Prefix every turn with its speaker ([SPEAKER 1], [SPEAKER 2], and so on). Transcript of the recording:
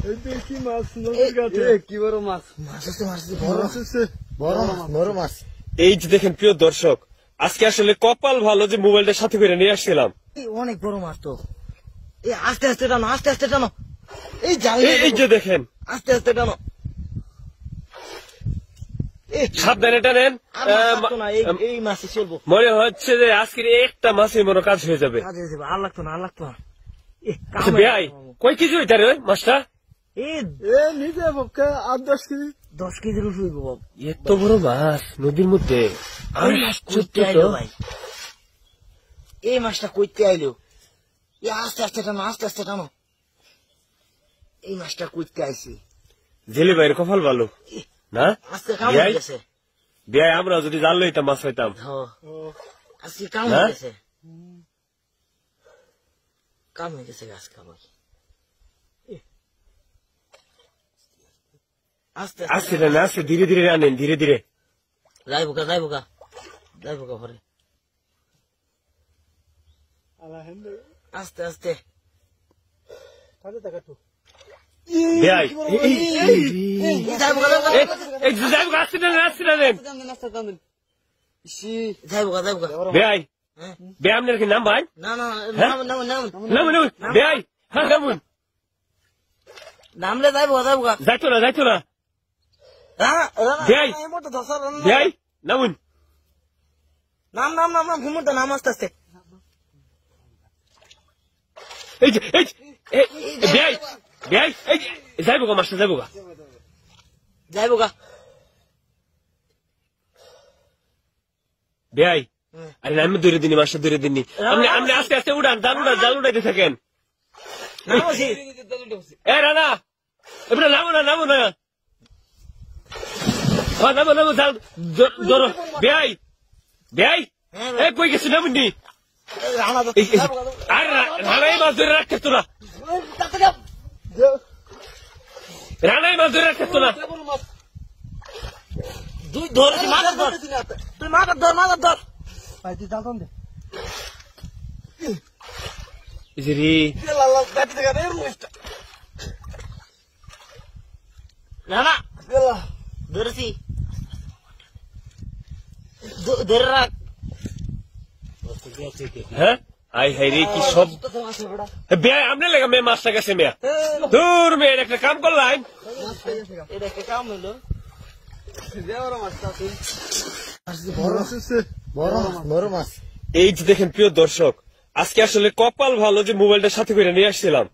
[SPEAKER 1] কি মাছ নদীর ঘাটে কি বড় মাছ
[SPEAKER 2] মাছ আছে বড় মাছ।
[SPEAKER 3] এই যে দেখেন প্রিয় দর্শক, আজকে আসলে কপাল ভালো যে মোবাইলটা সাথে করে নিয়ে আসছিলাম।
[SPEAKER 2] অনেক বড় মাছ তো। আস্তে আস্তে টানো
[SPEAKER 3] এই যে দেখেন,
[SPEAKER 2] আস্তে আস্তে টানো।
[SPEAKER 3] সাবধানে টানেন।
[SPEAKER 2] এই মাছই চলবো।
[SPEAKER 3] মনে হচ্ছে যে আজকের একটা মাছের মনে কাজ হয়ে যাবে।
[SPEAKER 2] আর লাগতো না
[SPEAKER 3] বেয়াই কয় কেজি হইতে রে মাছটা?
[SPEAKER 1] নিজে পক্ষে 8-10 কেজি
[SPEAKER 2] 10 কেজির উপর হইব বাবা।
[SPEAKER 3] এত বড় মাছ নদীর মধ্যে
[SPEAKER 2] এই মাছটা কইতে আইলো। আস্তে আস্তে টানো। এই মাছটা কইতে আইছি।
[SPEAKER 3] জেলে ভাইয়ের কপাল ভালো না?
[SPEAKER 2] আজকে কাম হয়ে গেছে।
[SPEAKER 3] বেয়াই আমরা যদি জাল লইতাম মাছ হইতাম।
[SPEAKER 2] আজকে কাম হয়ে গেছে। আজকে আমার
[SPEAKER 3] আস্তে টানে, আস্তে ধীরে ধীরে আনেন, ধীরে ধীরে।
[SPEAKER 2] যাইবো গা পরে আস্তে আস্তে।
[SPEAKER 3] বেয়াই
[SPEAKER 2] যাইবো
[SPEAKER 3] আস্তে টানেন। বেয়াই বেয়াই আপনার কি নাম ভাই?
[SPEAKER 2] না
[SPEAKER 3] নামুন বেয়াই, হ্যাঁ নামুন।
[SPEAKER 2] নামলে যাইবো গা।
[SPEAKER 3] যাইতো না বেয়াই বেয়াই নামুন।
[SPEAKER 2] নাম ঘুমোতে নাম আস্তে আস্তে।
[SPEAKER 3] এই যে বেয়াই এই যাইবো গা, মাছটা যাইবো গা। বেয়াই আরে আমি ধরে দিনি, মাছটা ধরে দিনি। আপনি আস্তে আস্তে উড়ান, জাল উড়াইতে থাকেন। এ রানা এবার নামো না নামো, জাল ধরো। বেয়াই কই গেছি নামুনি। আর রানাই মাছ ধরে রাখতে না, রানাই মাছ ধরে রাখতে না।
[SPEAKER 2] তুই ধরেছি মাথার ধর, তুই মাথার ধর। না ধরেছি, ধরে রাখ।
[SPEAKER 3] হ্যাঁ আই হাই রে কি সব বেয়াই আপনার লেগে মেয়ে মাছটা গেছে। মেয়া দূর মেয়ের একটা কাম করলাম।
[SPEAKER 2] এটা একটা কাম হইলো।
[SPEAKER 1] বড় মাছ।
[SPEAKER 3] এই যে দেখেন প্রিয় দর্শক, আজকে আসলে কপাল ভালো যে মোবাইলটা সাথে করে নিয়ে আসছিলাম।